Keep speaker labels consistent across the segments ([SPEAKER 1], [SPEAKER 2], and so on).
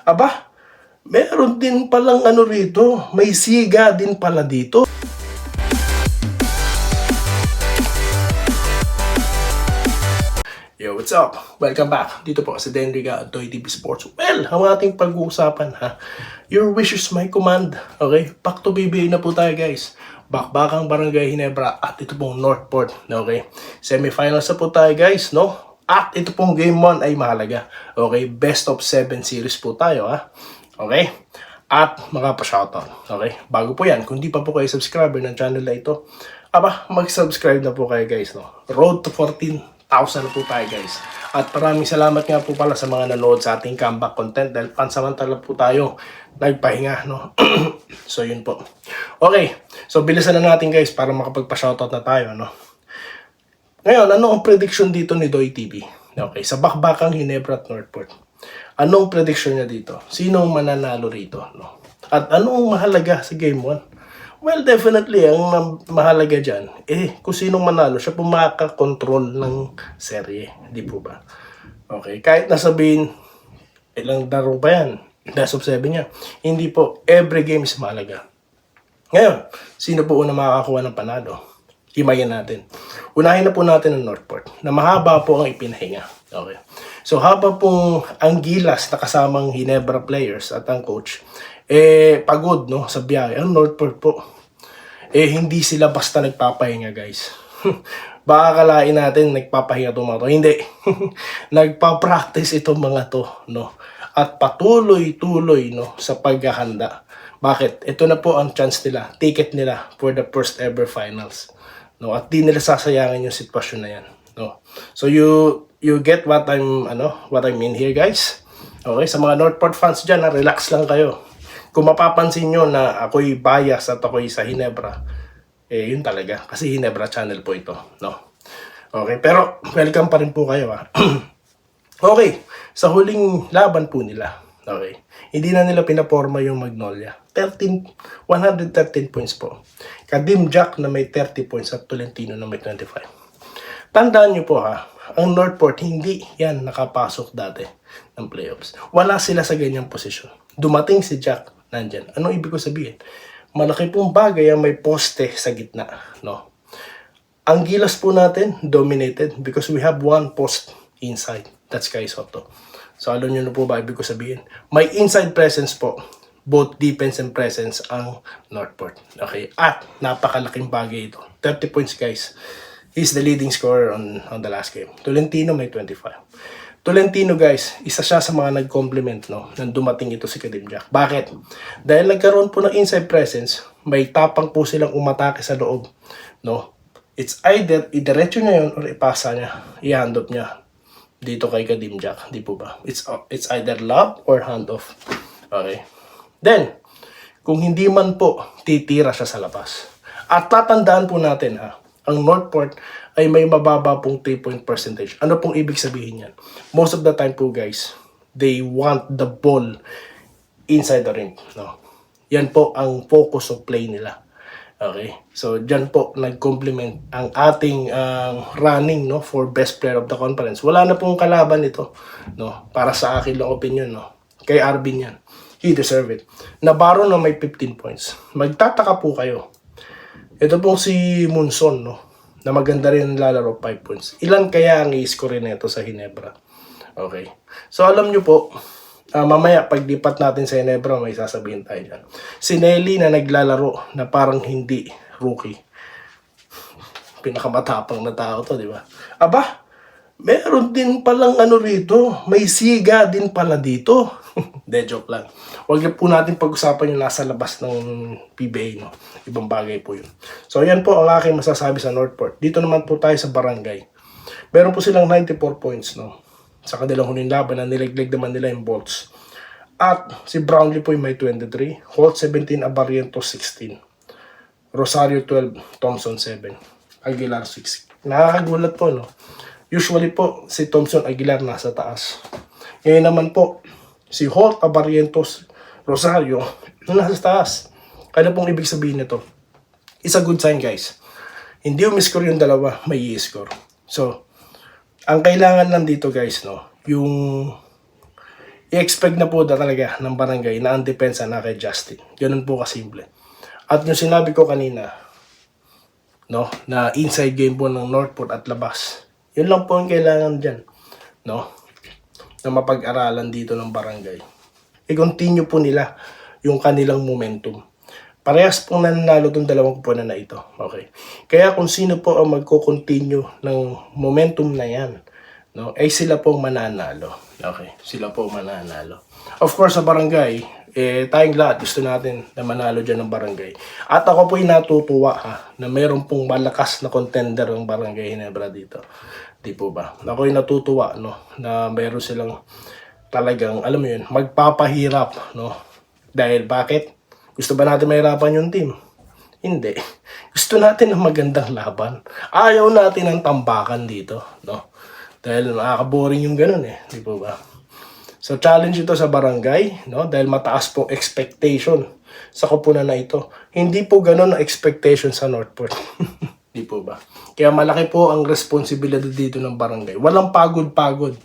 [SPEAKER 1] Aba, meron din palang ano rito, may siga din pala dito. Yo, what's up? Welcome back. Dito po si Denriga at Toy TV Sports. Well, ang ating pag-uusapan ha, your wish is my command. Okay? Back to BBA na po tayo guys. Bakbakang Barangay Ginebra at ito pong Northport. Okay? Semifinals na po tayo guys, no? At ito pong game 1 ay mahalaga. Okay? Best of 7 series po tayo ha. Okay? At makapa-shoutout. Okay? Bago po yan, kung di pa po kayo subscriber ng channel na ito, mag-subscribe na po kayo guys, no? Road to 14,000 na po tayo guys. At maraming salamat nga po pala sa mga nanood sa ating comeback content dahil pansamantala po tayo nagpahinga, no? So yun po. Okay, so bilisan na natin guys para makapagpa-shoutout na tayo, no? Ngayon, ano ang prediction dito ni Doy TV? Okay, sa bakbakang Ginebra at Northport. Anong prediction niya dito? Sino ang mananalo rito, no? At anong mahalaga sa game 1? Well, definitely, ang mahalaga dyan, kung sinong manalo, siya po makakakontrol ng serye. Di po ba? Okay, kahit nasabihin, ilang laro pa yan, best of 7 niya. Hindi po, every game is mahalaga. Ngayon, sino po una makakakuha ng panalo? Himayin natin. Unahin na po natin ang Northport, na mahaba po ang ipinahinga. Okay. So, haba pong ang gilas na kasamang Ginebra players at ang coach, pagod, no, sa biyahe. Ang Northport po, hindi sila basta nagpapahinga, guys. Baka kalain natin nagpapahinga itong mga to. Hindi. Nagpa-practice itong mga to, no. At patuloy-tuloy, no, sa paghahanda. Bakit? Ito na po ang chance nila, ticket nila for the first ever finals. No, at di nila sasayangin yung sitwasyon na yan, no. So you get what I mean here, guys. Okay, sa mga Northport fans diyan, relax lang kayo. Kung mapapansin nyo na ako'y bias at ako'y sa Ginebra, yun talaga. Kasi Ginebra channel po ito, no? Okay, pero welcome pa rin po kayo, ha. Okay, sa huling laban po nila, okay, hindi na nila pinaporma yung Magnolia. 113 points po. Kadim Jack na may 30 points at Tolentino na may 25. Tandaan nyo po ha, ang Northport hindi yan nakapasok dati ng playoffs. Wala sila sa ganyang posisyon. Dumating si Jack, nandyan. Anong ibig ko sabihin? Malaki pong bagay ang may poste sa gitna, no? Ang gilas po natin, dominated because we have one post inside. That's Kai Soto. So alam nyo na po ba ibig ko sabihin? May inside presence po. Both defense and presence ang Northport. Okay? At napakalaking bagay ito. 30 points guys. He's the leading scorer on the last game. Tolentino may 25. Tolentino guys, isa siya sa mga nag-complement, no, nang dumating ito si Kadim Jack. Bakit? Dahil nagkaroon po ng inside presence, may tapang po silang umatake sa loob, no. It's either idiretso niya yun or ipasa niya, i-handoff niya dito kay Kadim Jack, di po ba? It's either lob or handoff. Okay. Then, kung hindi man po, titira siya sa labas. At tatandaan po natin ang Northport ay may mababa pong 3-point percentage. Ano pong ibig sabihin yan? Most of the time po guys, they want the ball inside the ring. No? Yan po ang focus of play nila. Okay? So, dyan po nag-complement ang ating running, no, for best player of the conference. Wala na pong kalaban ito. No? Para sa akin lang opinion. No? Kay Arvin yan. He deserve it. Navarro na may 15 points. Magtataka po kayo. Ito pong si Munson, no, na maganda rin lalaro 5 points. Ilan kaya ang i-score nito sa Ginebra? Okay. So alam nyo po, mamaya paglipat natin sa Ginebra, may sasabihin tayo dyan. Si Nelly na naglalaro na parang hindi rookie. Pinakamatapang na tao to, di ba? Aba, meron din palang ano rito, may siga din pala dito. De, joke lang. Huwag po natin pag-usapan yung nasa labas ng PBA, no? Ibang bagay po yun. So, yan po ang aking masasabi sa Northport. Dito naman po tayo sa Barangay. Meron po silang 94 points, no? Sa kanilang huling laban na nilegleg naman nila yung Bolts. At si Brownlee po yung may 23. Holt 17, Abarientos 16. Rosario 12, Thompson 7. Aguilar 6. Nakakagulat po, no? Usually po, si Thompson Aguilar nasa taas. Ngayon naman po, si Holt, Abarientos, Rosario, nasa taas. Ano pong ibig sabihin nito? It's a good sign, guys. Hindi umiscore yung dalawa, may i-score. So, ang kailangan lang dito, guys, no, yung i-expect na po na talaga ng barangay na ang depensa na kay Justin. Ganun po kasimple. At yung sinabi ko kanina, no, na inside game po ng Northport at labas. Yun lang po ang kailangan dyan, no, na mapag-aralan dito ng barangay. I-continue po nila yung kanilang momentum. Parehas pong nananalo itong dalawang kupunan na ito. Okay. Kaya kung sino po ang magko-continue ng momentum na yan, no, ay sila pong mananalo. Okay. Sila po mananalo. Of course, sa barangay, tayong lahat gusto natin na manalo dyan ng barangay. At ako po'y natutuwa na mayroon pong malakas na contender ng Barangay Ginebra dito. Di po ba? Ako'y natutuwa, no, na mayroon silang talagang, alam mo yun, magpapahirap, no? Dahil bakit? Gusto ba natin mahirapan yung team? Hindi. Gusto natin ng magandang laban. Ayaw natin ng tambakan dito, no? Dahil nakaka-boring yung ganun di po ba? So challenge ito sa barangay, no? Dahil mataas po expectation sa kupunan na ito. Hindi po ganun ang expectation sa Northport. Di po ba? Kaya malaki po ang responsibilidad dito ng barangay. Walang pagod-pagod.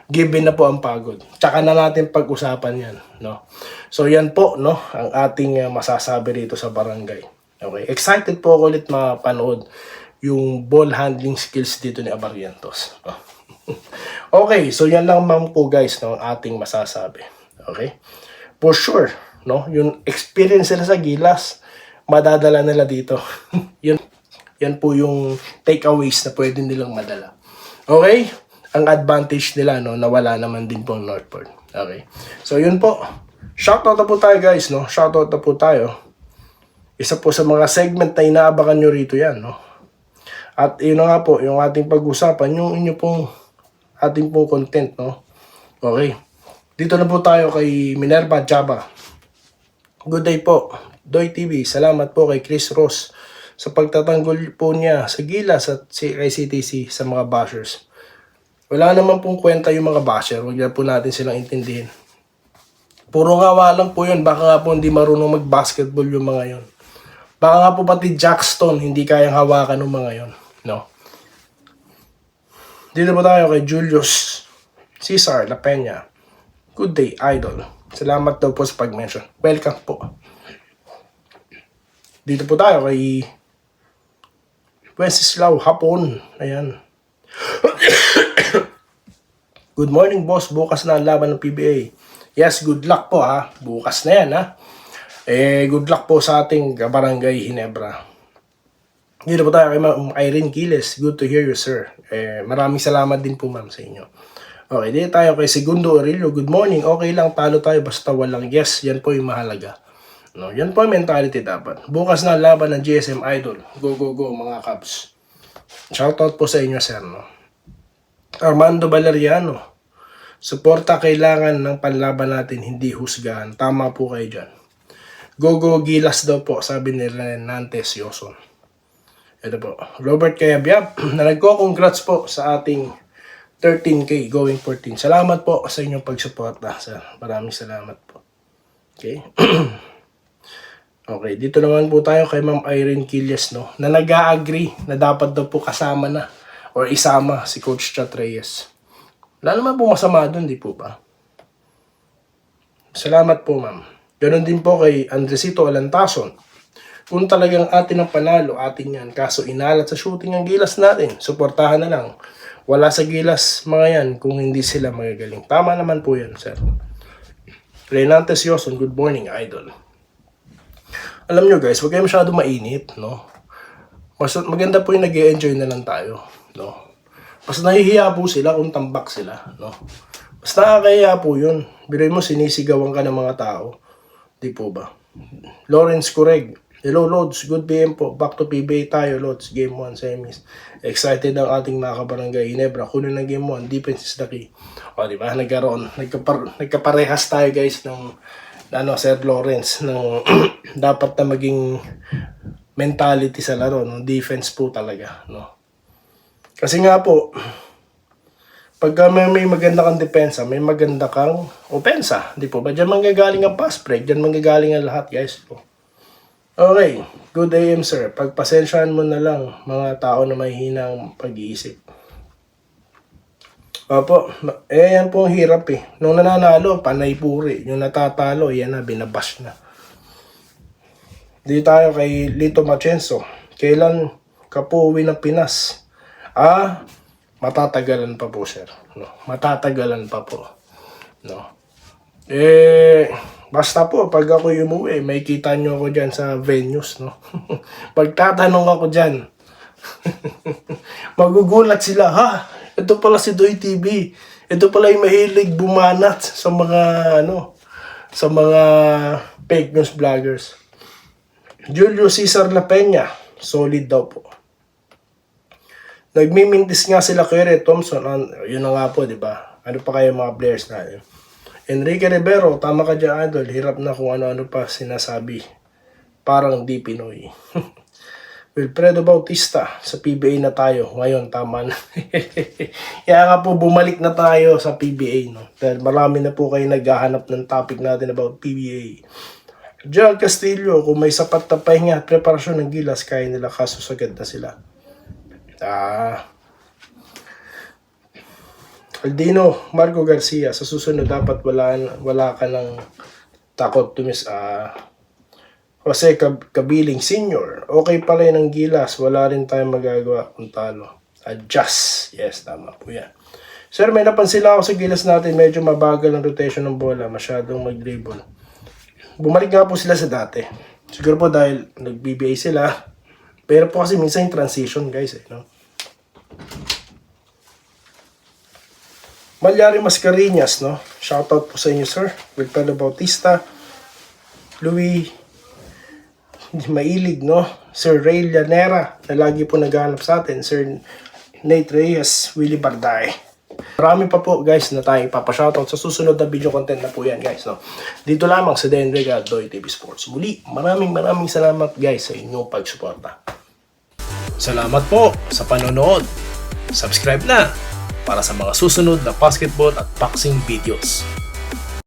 [SPEAKER 1] Given na po ang pagod. Tsaka na natin pag-usapan yan, no? So yan po, no, ang ating masasabi rito sa barangay. Okay, excited po ako ulit mapanood yung ball handling skills dito ni Abarrientos. Okay, so yan lang ma'am po guys, no, ang ating masasabi. Okay? For sure, no, yung experience nila sa Gilas, madadala nila dito. Yan po yung takeaways na pwede nilang madala. Okay? Ang advantage nila, no, nawala naman din po ang Northport. Okay. So, yun po. Shoutout na po tayo, guys, no. Shoutout na po tayo. Isa po sa mga segment na inaabangan nyo rito yan, no. At yun na nga po, yung ating pag-usapan, yung inyo pong ating pong content, no. Okay. Dito na po tayo kay Minerva Jaba. Good day po. Doy TV, salamat po kay Chris Ross sa pagtatanggol po niya sa Gilas at kay CTC sa mga bashers. Wala naman pong kwenta yung mga basher. Huwag na po natin silang intindihin. Puro ngawa lang po yun. Baka nga po hindi marunong mag-basketball yung mga yon. Baka nga po pati Jackson hindi kayang hawakan ng mga yon. No? Dito po tayo kay Julius Cesar La Peña. Good day, idol. Salamat daw po sa pag-mention. Welcome po. Dito po tayo kay Wenceslao Hapon. Ayan. Good morning, boss. Bukas na ang laban ng PBA. Yes, good luck po Bukas na yan good luck po sa ating Barangay Ginebra. Dito po tayo kay Ma'am Irene Quiles. Good to hear you, sir. Maraming salamat din po, ma'am, sa inyo. Okay, dito tayo kay Segundo Aurelio. Good morning. Okay lang, talo tayo basta walang yes. Yan po yung mahalaga. No, yan po yung mentality dapat. Bukas na ang laban ng GSM Idol. Go, go, go, mga Cubs. Shoutout po sa inyo, sir, no. Armando Valeriano, suporta kailangan ng panlaban natin, hindi husgahan. Tama po kayo dyan. Go Gilas daw po, sabi ni Nantes Yoson. Ito po, Robert Kayabyab, na nagko-congrats po sa ating 13K going 14. Salamat po sa inyong pagsuporta. Maraming salamat po. Okay. Okay, dito naman po tayo kay Ma'am Irene Quiles, no, na nag-a-agree na dapat daw po kasama na or isama si Coach Chat Reyes. Wala naman po masama doon, di po ba? Salamat po, ma'am. Ganon din po kay Andresito Alantason. Kung talagang atin ang panalo, atin yan. Kaso inalat sa shooting ang Gilas natin. Suportahan na lang. Wala sa Gilas mga yan kung hindi sila magagaling. Tama naman po yan, sir. Renantes Yoson, good morning, idol. Alam nyo guys, huwag kayo masyado mainit, no? Mas maganda po yung nag-e-enjoy na lang tayo, no? Mas nahihiya po sila kung tambak sila, no? Mas nakakahiya po yun. Biruin mo, sinisigawan ka ng mga tao. Di po ba? Lawrence Correg. Hello, Lods. Good PM po. Back to PBA tayo, Lods. Game 1, semis. Excited ang ating mga kabarangay Ginebra. Kunin ng Game 1. Defense is the key. O, di ba? Nagkaparehas tayo, guys, ng Sir Lawrence, ng dapat na maging mentality sa laro, no? Defense po talaga, no? Kasi nga po, pagka may maganda kang depensa, may maganda kang opensa, di po ba? Diyan manggagaling ang pass break, diyan manggagaling ang lahat, guys po. Okay, good AM, sir. Pagpasensyahan mo na lang mga tao na may hinang pag-iisip. Opo, yan po ang hirap eh. Nung nananalo, panay puri. Yung natatalo, yan na, binabash na. Dito tayo kay Lito Machenzo. Kailan ka po uwi ng Pinas? Matatagalan pa po, sir. No, matatagalan pa po. No. Basta po, pag ako umuwi, may kita nyo ako dyan sa venues, no? Pagtatanong ako dyan, magugulat sila, ha? Ito pala si Doy TV. Ito pala yung mahilig bumanat sa mga, sa mga fake news vloggers. Julio Cesar La Peña, solid daw po. Nagmimintis nga sila kay Ray Thompson. Yun na nga po, di ba? Ano pa kayo mga players natin? Enrique Rivero, tama ka dyan, idol. Hirap na kung ano-ano pa sinasabi. Parang di Pinoy. Wilfredo Bautista, sa PBA na tayo. Ngayon, tama na. Kaya nga po, bumalik na tayo sa PBA. No? Dahil marami na po kayo naghahanap ng topic natin about PBA. John Castillo, kung may sapat na pahinga at preparasyon ng Gilas, kaya nila kaso sagad na sila. Aldino Marco Garcia, sa susunod dapat wala ka ng takot tumis. Jose Kabiling Senior, okay pala yun ng Gilas, wala rin tayong magagawa kung talo. Adjust. Yes, tama po yan. Sir, may napansin ako sa Gilas natin, medyo mabagal ang rotation ng bola, masyadong mag-dribble. Bumalik nga po sila sa dati. Siguro po dahil nag-BBA sila. Pero po kasi minsan yung transition, guys. No? Malyari Mascareñas, no? Shoutout po sa inyo, sir. Wilfredo Bautista. Louis Mailig, no? Sir Ray Llanera, na lagi po naghahanap sa atin. Sir Nate Reyes, Willie Barday. Marami pa po guys na tayong ipapashoutout sa susunod na video content na po yan guys. No? Dito lamang sa Den Regal, Doy TV Sports. Muli, maraming salamat guys sa inyong pagsuporta. Salamat po sa panonood. Subscribe na para sa mga susunod na basketball at boxing videos.